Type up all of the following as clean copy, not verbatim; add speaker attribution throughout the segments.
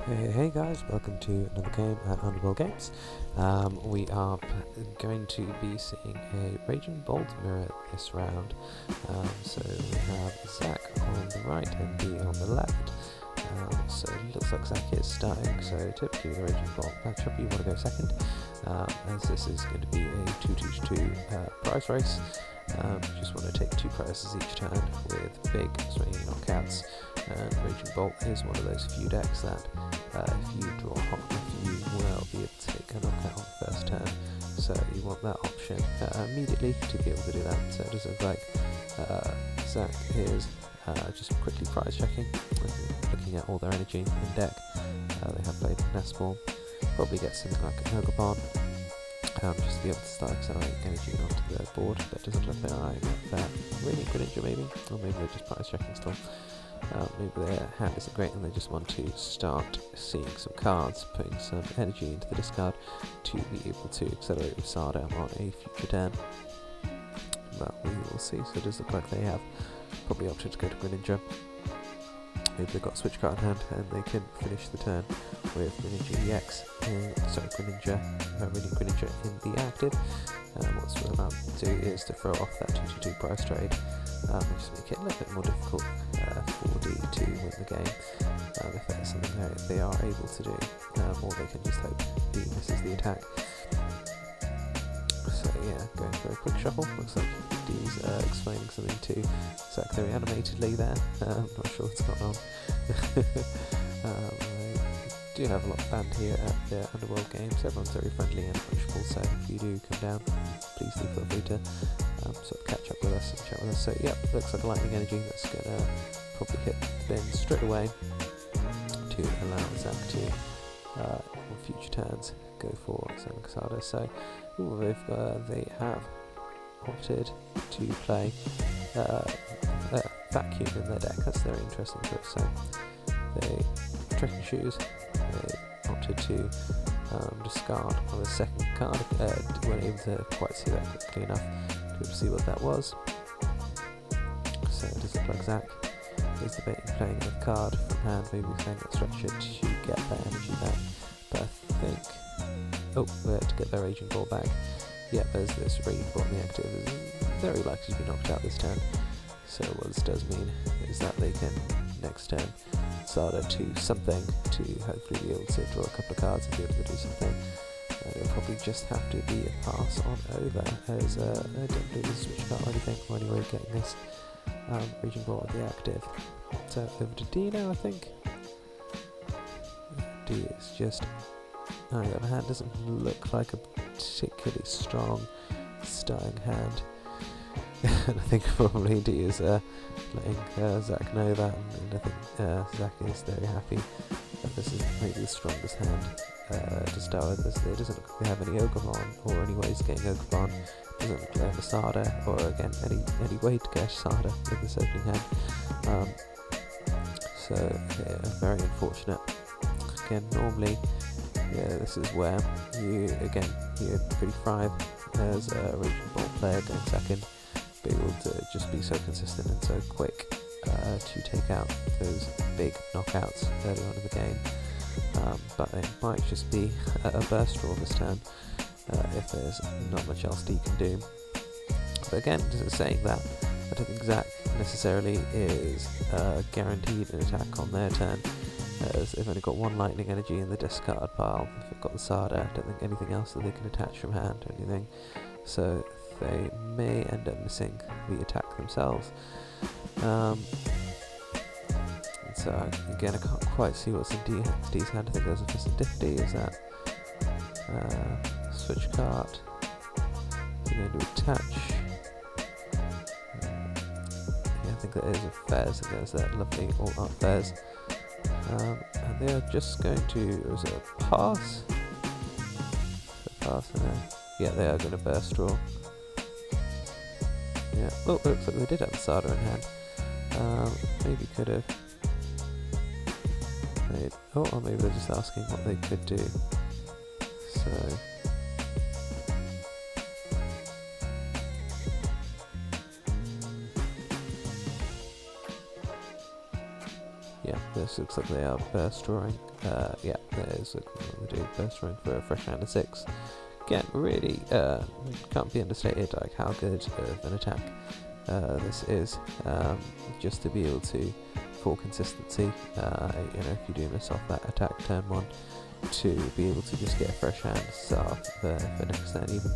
Speaker 1: Hey guys, welcome to another game at Underworld Games. We are going to be seeing a Raging Bolt mirror this round. So we have Zach on the right and Dee on the left. So it looks like Zach is starting, so typically the Raging Bolt matchup you want to go second, as this is going to be a 2-2-2 prize race. Just want to take 2 prizes each turn with big swinging knockouts, and Raging Bolt is one of those few decks that if you draw hot enough you will be able to take a knockout on the first turn, so you want that option immediately to be able to do that. So it does look like Zach is just quickly prize checking, looking at all their energy in deck. They have played Nestball, probably get something like an Ogre just to be able to start accelerating energy onto the board, but it doesn't look like they're eyeing up that really Greninja maybe, or maybe they're just prize checking still. Maybe their hand isn't great and they just want to start seeing some cards, putting some energy into the discard to be able to accelerate with Sada on a future turn. But we will see. So it does look like they have probably opted to go to Greninja. Maybe they've got a switch card in hand and they can finish the turn with Greninja EX, Greninja in the active. What we're allowed to do is to throw off that 2-2 price trade, and just make it a little bit more difficult for D to win the game, if that's something they are able to do, or they can just hope D misses the attack. So yeah, going for a quick shuffle. Looks like D's explaining something to Zach very animatedly there. Not sure what's going on. We do have a lot of band here at the Underworld Games. Everyone's very friendly and approachable, so if you do come down, please do feel free to sort of catch up with us and chat with us. So yeah, looks like a lightning energy that's going to probably hit the bin straight away to allow Zach to, on future turns, go for Zach Casada. So they have opted to play Vacuum in their deck. That's very interesting choice. So they Trekking Shoes. They opted to discard on the second card. Weren't able to quite see that quickly enough to be able to see what that was. So it does look like Zach is debating playing a card from hand, maybe playing that structure to get that energy back. But I think to get their Raging Ball back. Yeah, there's this Raging Ball in the active is very likely to be knocked out this turn. So what this does mean is that they can next turn Sada to something to hopefully be able to draw a couple of cards and be able to do something. It'll probably just have to be a pass on over, as I don't do the switch card or anything, or anyway getting this Raging Ball at the active. So over to D now, I think. D is just, on the other hand, doesn't look like a particularly strong starting hand. And I think probably D is letting Zach know that, and I think Zach is very happy that this is maybe the strongest hand to start with. It doesn't look like they have any Ogre or any ways of getting Ogre. Doesn't look like they have a Sada, or again any way to get Sada with this opening hand. So yeah, very unfortunate. Again, normally, yeah, this is where you're pretty thrive as a Raging Ball player going second, be able to just be so consistent and so quick to take out those big knockouts early on in the game. But it might just be a burst draw this turn if there's not much else D can do. But again, just saying that, I don't think Zach necessarily is guaranteed an attack on their turn, as they've only got one lightning energy in the discard pile. If they've got the Sada, I don't think anything else that they can attach from hand or anything, so they may end up missing the attack themselves. So again, I can't quite see what's in D's hand. I think there's a Fist of Difficulty. Is that switch card? We're going to attach. Yeah, I think there is a Fairs, and there's that lovely all-art Fairs. And they are just going to, was it a pass? Yeah, they are going to burst draw. Yeah, oh, it looks like they did have the Sada in hand. Maybe could have made, or maybe they're just asking what they could do. So yeah, this looks like they are burst drawing. Yeah, that is what they do, burst drawing for a fresh hand of 6. Again, really can't be understated like how good of an attack this is, just to be able to, for consistency, you know, if you do miss off that attack turn 1, to be able to just get a fresh hand start for next turn, even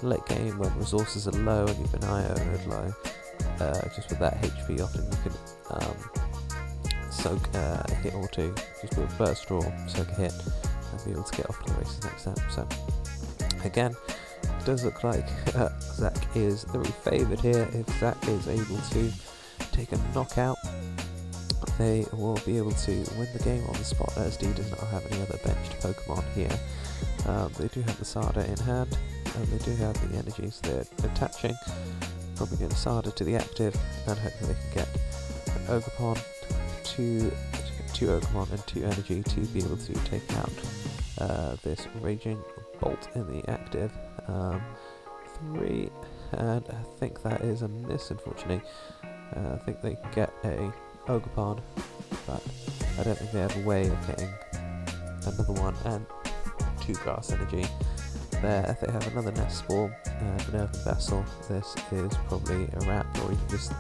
Speaker 1: late game when resources are low and you've an IO node low, just with that HP often you can soak a hit or two, just with a burst draw, soak a hit, and be able to get off to the races next turn. So again, it does look like Zac is the favoured here. If Zac is able to take a knockout, they will be able to win the game on the spot, as D does not have any other benched Pokemon here. They do have the Sada in hand, and they do have the energy, so they're attaching, probably going to Sada to the active, and hopefully they can get an Ogerpon, two Ogerpon and 2 energy to be able to take out this Raging Bolt in the active. 3, and I think that is a miss, unfortunately. I think they can get a Ogerpon, but I don't think they have a way of getting another one and 2 grass energy. There they have another Nest Spore and an Earthen Vessel. This is probably a wrap, or even just,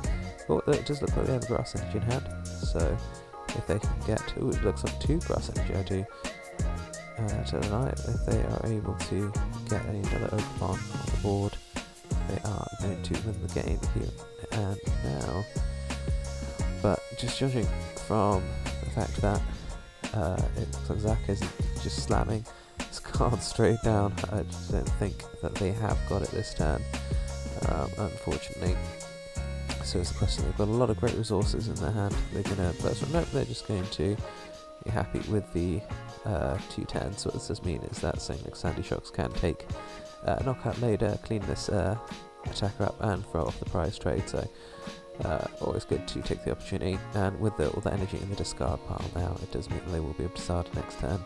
Speaker 1: oh, it does look like they have a grass energy in hand, so if they can get, ooh, it looks like 2 grass energy, I do. To the night, if they are able to get another Ogerpon on the board, they are going to win the game here and now. But just judging from the fact that it looks like Zac isn't just slamming his card straight down, I just don't think that they have got it this turn, unfortunately. So it's a question, they've got a lot of great resources in their hand. They're going to burst, nope, they're just going to be happy with the 210. So what this does mean is that something like Sandy Shocks can take knockout later, clean this attacker up and throw off the prize trade, so always good to take the opportunity. And with all the energy in the discard pile now, it does mean they will be able to start next turn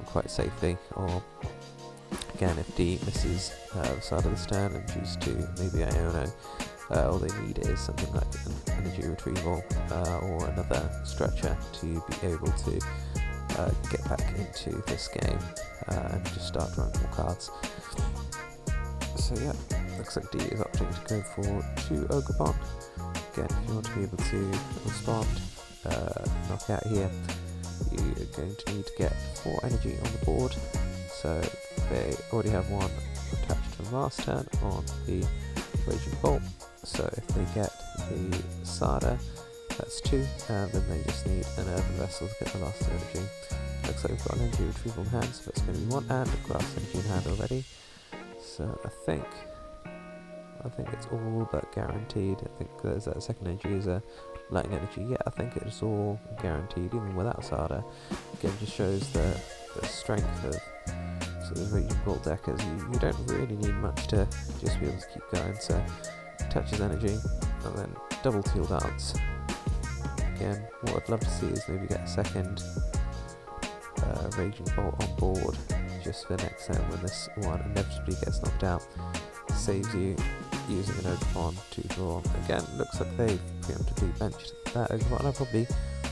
Speaker 1: quite safely. Or again, if D misses the start of this turn and chooses to maybe Iono, all they need is something like an energy retrieval or another stretcher to be able to get back into this game and just start drawing more cards. So yeah, looks like D is opting to go for 2 Ogerpon. Again, if you want to be able to respond, knock out here, you're going to need to get 4 energy on the board. So they already have 1 attached to the last turn on the Raging Bolt. So if they get the Sada, that's 2, and then they just need an Earthen Vessel to get the last energy. Looks like we've got an energy retrieval in hand, so that's going to be 1, and a grass energy in hand already. So I think it's all but guaranteed. I think there's that second energy is a lightning energy. Yeah, I think it's all guaranteed, even without Sada. Again, just shows the strength of sort of Raging Bolt deckers. You don't really need much to just be able to keep going. So touches energy, and then double Teal Dance. Again, what I'd love to see is maybe get a second Raging Bolt on board, just for next turn when this one inevitably gets knocked out. Saves you using an Ogerpon to draw. Again, looks like they've preemptively benched that Ogerpon. I'll probably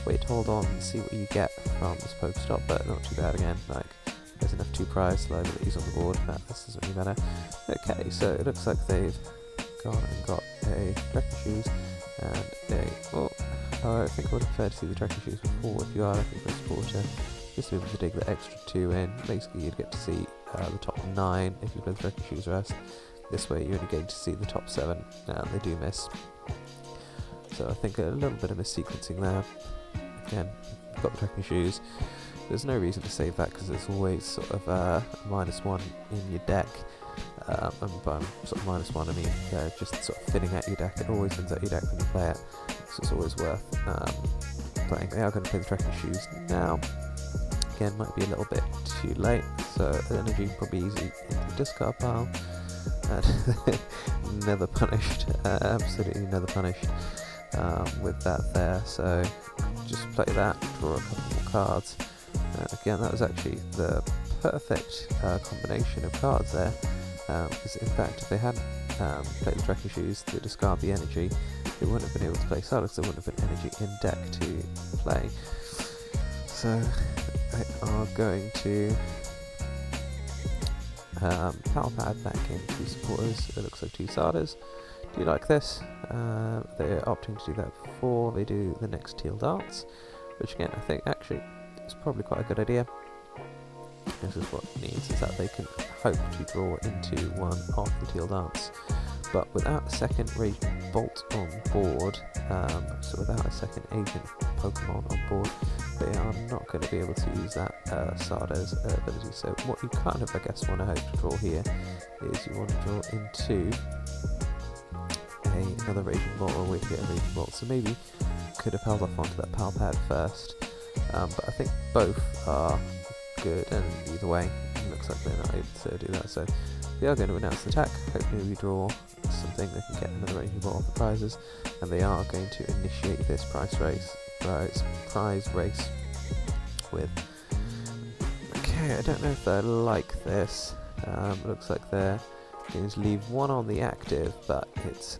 Speaker 1: wait, hold on and see what you get from this Pokestop, but not too bad again. Like, there's enough 2 prize liabilities on the board, but this doesn't really matter. Okay, so it looks like they've gone and got a Trekking Shoes and a, well, I think I would prefer to see the Trekking Shoes before. If you are looking for a supporter, just to be able to dig the extra 2 in. Basically, you'd get to see the top 9 if you play the Trekking Shoes rest. This way, you're only getting to see the top 7, and they do miss. So I think a little bit of missequencing there. Again, you've got the Trekking Shoes. There's no reason to save that because there's always sort of a -1 in your deck. And by sort of -1, I mean just sort of thinning out your deck. It always thins out your deck when you play it, so it's always worth playing. They are going to play the Trekking Shoes now. Again, might be a little bit too late, so energy probably easy into the discard pile. Never punished, absolutely never punished with that there. So just play that, draw a couple more cards. Again, that was actually the perfect combination of cards there. Because in fact, if they hadn't played the Trekking Shoes to discard the energy, they wouldn't have been able to play Sada, so there wouldn't have been energy in deck to play. So they are going to power pad back in 2 supporters. It looks like 2 Sadas. Do you like this? They're opting to do that before they do the next teal dance, which again I think actually is probably quite a good idea. This is what it needs, is that they can hope to draw into one of the teal dance, but without a second Raging Bolt on board, so without a second agent Pokemon on board, they are not going to be able to use that Sada's ability. So what you kind of, I guess, want to hope to draw here is you want to draw into another Raging Bolt, or a way to get a Raging Bolt. So maybe could have held off onto that Power Pad first, but I think both are good, and either way it looks like they're not able to do that. So they are going to announce the attack. Hopefully we draw something that can get another Raging Bolt for prizes, and they are going to initiate this prize race with, okay, I don't know if they like this. Looks like they're going to leave 1 on the active, but it's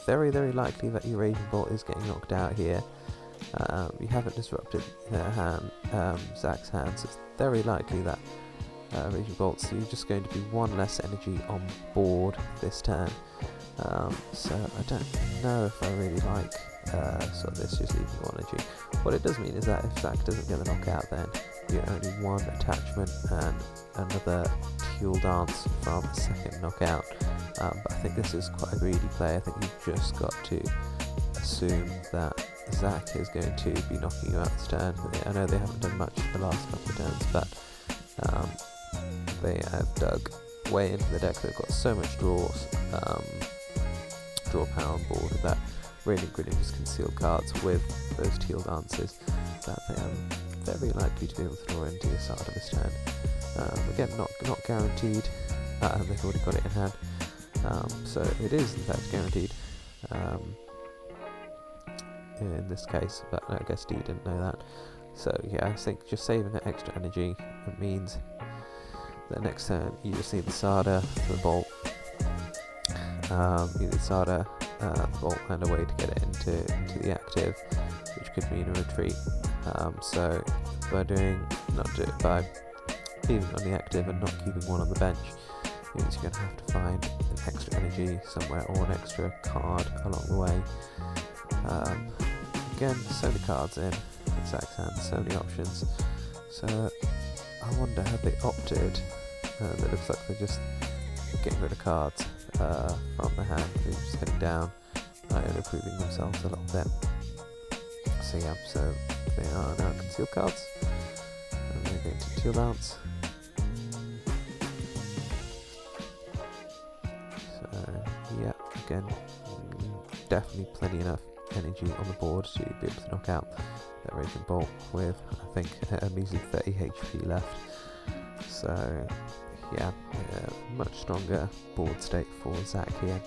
Speaker 1: very likely that your Raging Bolt is getting knocked out here. You haven't disrupted their hand, Zach's hand, so it's very likely that Raging Bolt, so you're just going to be 1 less energy on board this turn. So I don't know if I really like sort of this, just leaving 1 energy. What it does mean is that if Zach doesn't get the knockout, then you get only 1 attachment and another teal dance from a second knockout. But I think this is quite a greedy play. I think you've just got to assume that Zach is going to be knocking you out this turn. I know they haven't done much the last couple of turns, but they have dug way into the deck. They've got so much draw power on board that really just concealed cards with those teal dances that they are very likely to be able to draw into your side of this turn. Again, not guaranteed. They've already got it in hand, so it is in fact guaranteed in this case, but I guess D didn't know that. So yeah, I think just saving that extra energy, it means that next turn you just need the Sada, the Bolt, you need Sada, the Bolt, and a way to get it into the active, which could mean a retreat. So by by leaving on the active and not keeping 1 on the bench, it means you're going to have to find an extra energy somewhere or an extra card along the way. Again, so many cards in Zach's hand, so many options. So I wonder, have they opted? It looks like they're just getting rid of cards from the hand. They're just heading down and improving themselves a little bit. So yeah, so they are now concealed cards, and they're going to teal dance. So yeah, again, definitely plenty enough energy on the board to be able to knock out that Raging Bolt with, I think, a measly 30 HP left. So yeah, much stronger board state for Zach here.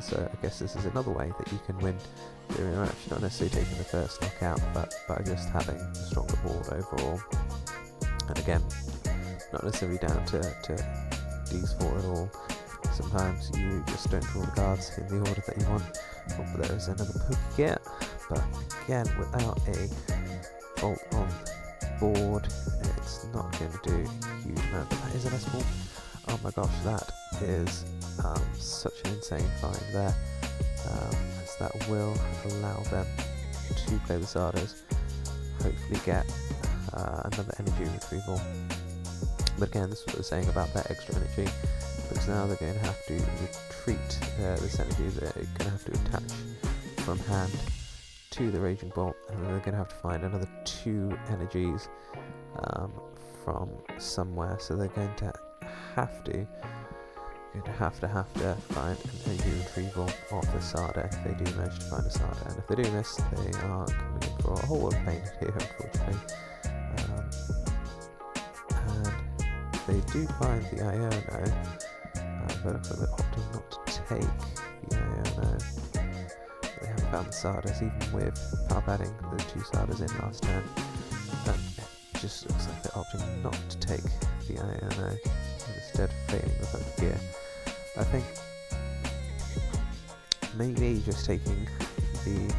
Speaker 1: So I guess this is another way that you can win the interaction, not necessarily taking the first knockout, but by just having a stronger board overall. And again, not necessarily down to D's fault at all. Sometimes you just don't draw the cards in the order that you want. But there is another Poké, but again, without a Bolt on board, it's not going to do a huge amount. But that is an S-Ball. Oh my gosh, that is such an insane find there, as that will allow them to play the Zardos, hopefully get another energy retrieval. But again, this is what I was saying about that extra energy, because now they're going to have to retreat this energy. They're going to have to attach from hand to the Raging Bolt, and then they're going to have to find another 2 energies from somewhere. So they're going to have to find an energy retrieval off the Sada if they do manage to find a Sada. And if they're doing this, they are coming in for a whole lot of pain here, unfortunately. And they do find the Iono, but it looks like they're opting not to take the Iono. They haven't found the Sadas, even with power padding those 2 Sadas in last turn. And it just looks like they're opting not to take the Iono, and instead failing the Poké Gear. I think maybe just taking the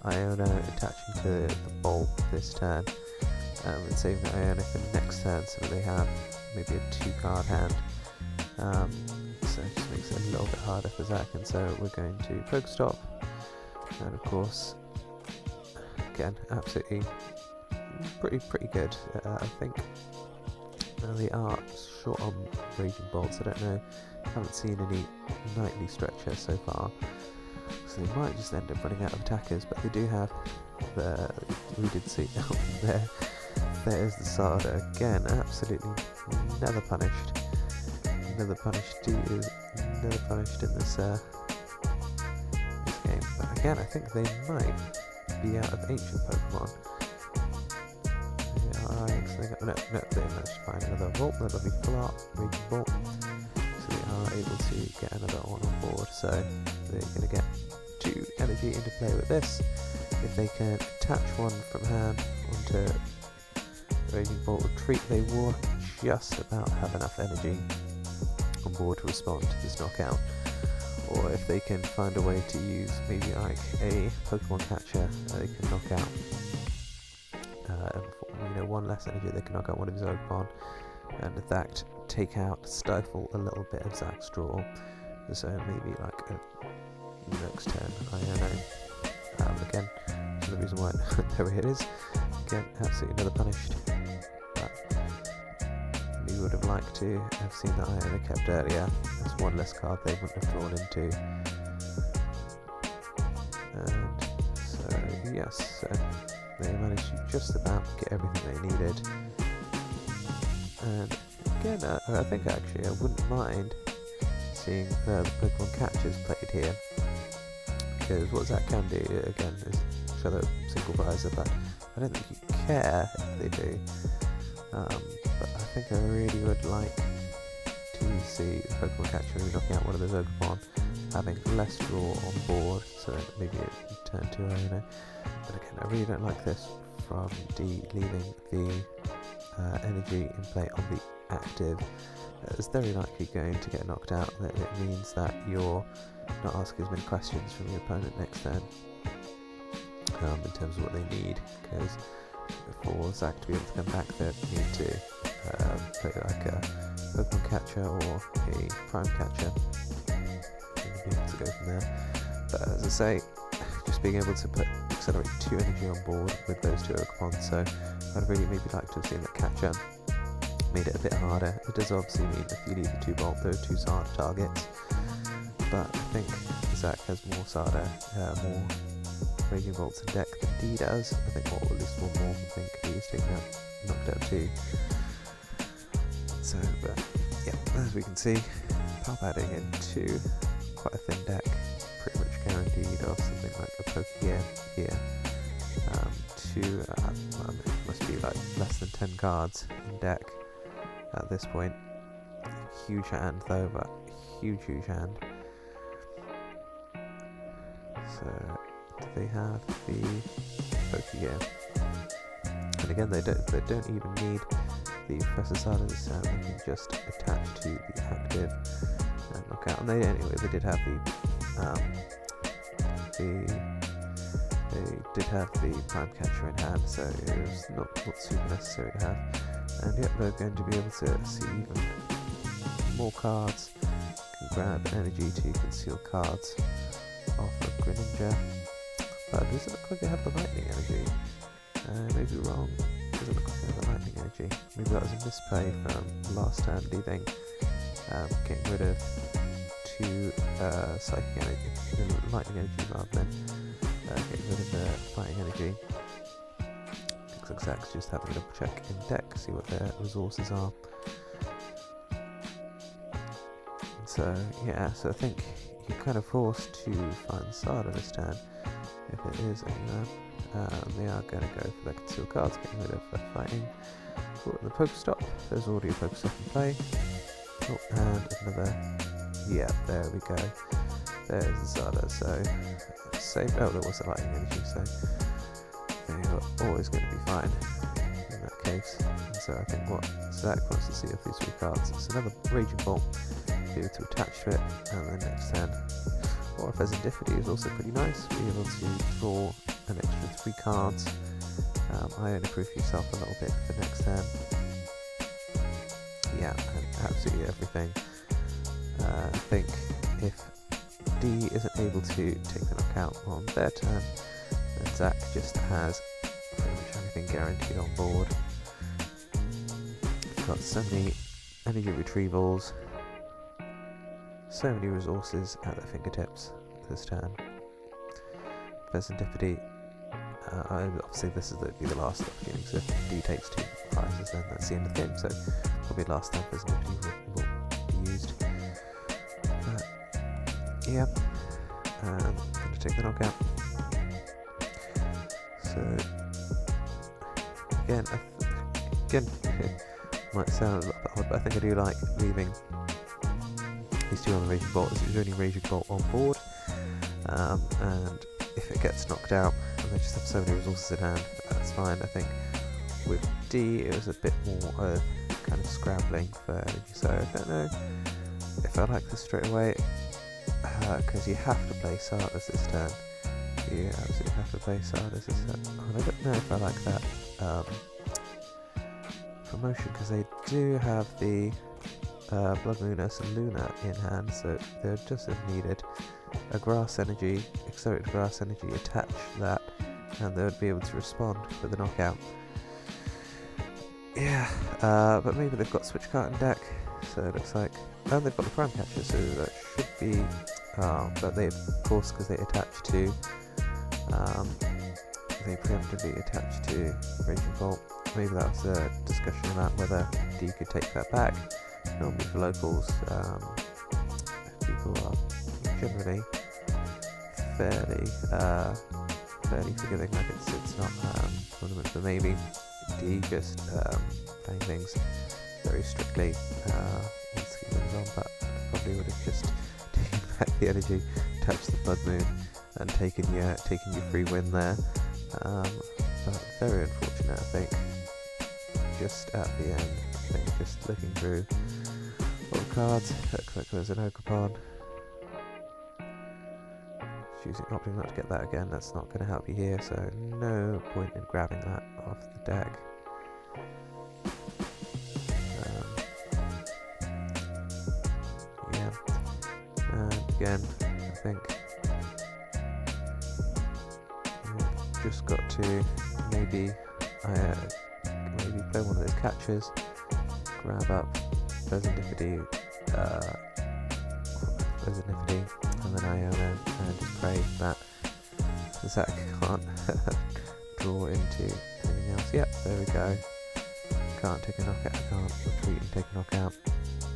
Speaker 1: Iona, attaching to the bolt this turn, and saving the Iona for next turn so that they have maybe a 2-card hand. So it just makes it a little bit harder for Zach, and so we're going to Pokestop, and of course, again, absolutely pretty good. I think they are short on Raging Bolts. I don't know, haven't seen any Nightly Stretcher so far, so they might just end up running out of attackers, but they do have we did see there. There's the Sada again, absolutely never punished. Never punished in this game. But again, I think they might be out of ancient Pokemon. No, they managed to find another Volt, another lovely full art, Raging Bolt. So they are able to get another one on board. So they're going to get 2 energy into play with this. If they can attach one from hand onto Raging Bolt Retreat, they will just about have enough energy on board to respond to this knockout. Or if they can find a way to use maybe like a Pokemon catcher, they can knock out one less energy, they can knock out one of his Pokemon, and with that stifle a little bit of Zach's draw. So maybe like next turn, I don't know. Again, so the reason why there it is. Again, absolutely another punished. But we would have liked to have seen that Iona kept earlier. That's one less card they wouldn't have drawn into. And so yes, they managed to just about get everything they needed. And again, I think actually I wouldn't mind seeing the Pokemon catchers played here, because what Zach can do again is show the single visor, but I don't think you care if they do. But I think I really would like to see the Pokemon catcher maybe knocking out one of those Pokemon, having less draw on board, so maybe it turn to Iona. But again, I really don't like this from D leaving the energy in play on the active. It's very likely going to get knocked out. That it means that you're not asking as many questions from your opponent next turn in terms of what they need, because for Zach to be able to come back, they need to play like a Pokemon catcher or a Prime catcher and be able to go from there. But as I say, just being able to accelerate 2 energy on board with those 2 Pokemon, so I'd really maybe like to have seen that catcher made it a bit harder. It does obviously mean if you leave the 2 Bolt, there are 2 Sada targets, but I think Zach has more Sada, more Raging Bolts in deck than D does. I think at least one more. I think D is taken out, knocked out 2. So, but yeah, as we can see, pop adding into quite a thin deck, pretty much guaranteed of something like a Pokegear here. It must be like less than 10 cards in deck at this point. Huge hand though, but huge hand. So do they have the Pokegear? And again, they don't even need the Professor Sada this time. They can just attach to the active and knock out. And they did have they did have the Prime Catcher in hand, so it was not super necessary to have. And yet they're going to be able to see even more cards, can grab energy to conceal cards off of Greninja. But it doesn't look like they have the lightning energy. Maybe wrong. It doesn't look like they have the lightning energy. Maybe that was a misplay from last turn, leaving getting rid of 2 psychic energy, lightning energy rather than getting rid of the fighting energy. Looks like Zach's just having a double check in deck, see what their resources are. So yeah, so I think you're kind of forced to find Sada this turn. If it is anyone, they are going to go for their concealed cards, getting rid of fighting. Put the Pokestop, there's already a Pokestop in play. Oh, and another, yeah, there we go. There's the Sada, so saved. Oh, there was a lightning energy, so they are always going to be fine in that case. And so I think what Zach wants to see off these 3 cards is another Raging Bolt, be able to attach to it, and then next turn for Serendipity is also pretty nice. Be able to draw an extra 3 cards. I only proof yourself a little bit for next turn. Yeah, and absolutely everything. I think if D isn't able to take the knockout on their turn, then Zach just has pretty much everything guaranteed on board. Got so many energy retrievals, so many resources at their fingertips this turn. Serendipity, obviously this is the last opportunity, so if D takes 2 prizes then that's the end of the game, so probably last time Serendipity will be used. Yeah, I'm going to take the knockout. So, again, might sound a little bit odd, but I think I do like leaving these 2 on the Raging Bolt, as there's only Raging Bolt on board, and if it gets knocked out, and they just have so many resources in hand, that's fine. I think with D, it was a bit more kind of scrambling for energy, so I don't know if I like this straight away, because you have to play Sardas this turn. You absolutely have to play Sardas this turn. And I don't know if I like that promotion, because they do have the Blood Moonus and Luna in hand, so they're just if needed a grass energy, accelerated grass energy, attach that, and they would be able to respond for the knockout. Yeah, but maybe they've got Switch Cart in deck, so it looks like, and they've got the Prime Catcher, so that should be, but they, of course, because they attach to, they preemptively attach to Raging Bolt. Maybe that was a discussion about whether D could take that back. Normally for locals, people are generally fairly forgiving, like it's not tournament, but maybe D just playing things very strictly wants to keep things on, but probably would have just taken back the energy, touched the Blood Moon, and taken your free win there. But very unfortunate, I think. Just at the end, I think, just looking through all the cards, looks like there's an Okapon. Opting not to get that again, that's not going to help you here, so no point in grabbing that off the deck. Yeah, and again, I think you've just got to maybe play one of those catchers, grab up Serendipity, and then Iona, and just pray that Zach can't draw into anything else. Yep, there we go. Can't take a knockout, can't retreat and take a knockout.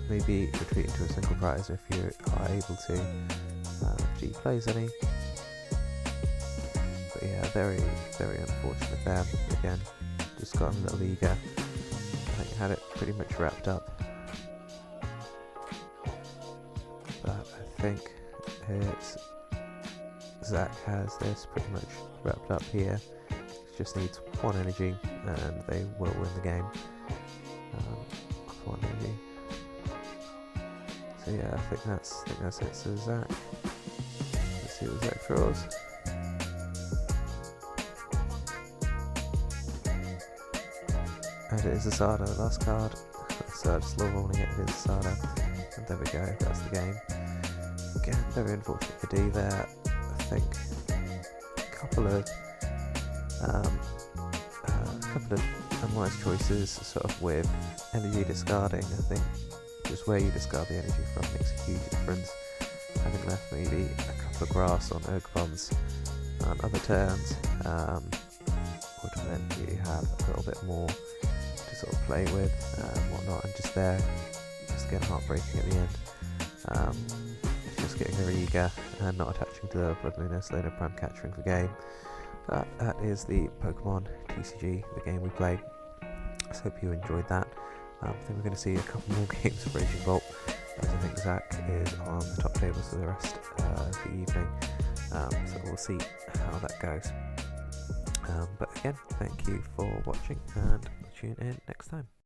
Speaker 1: Maybe retreat into a single prize if you are able to, if G plays any. But yeah, very, very unfortunate there. Again, just got a little eager. I think had it pretty much wrapped up. But I think it's Zach has this pretty much wrapped up here. Just needs 1 energy and they will win the game. 1 energy. So yeah, I think that's it. So Zach, let's see what Zach draws. And it is a Sada, the last card. So just slow rolling it, it is Sada. And there we go, that's the game. Again, very unfortunate for D there. I think a couple of unwise choices, sort of with energy discarding. I think just where you discard the energy from makes a huge difference. Having left maybe a couple of grass on Okapons on other turns would meant you have a little bit more to sort of play with and whatnot, and just there, just getting heartbreaking at the end. It's just getting very eager and not attaching to the Blood Moonus, Lona Prime Catchering for game. But that is the Pokemon TCG, the game we played. I hope you enjoyed that. I think we're going to see a couple more games of Raging Bolt, as I think Zach is on the top tables for the rest of the evening. So we'll see how that goes. But again, thank you for watching, and tune in next time.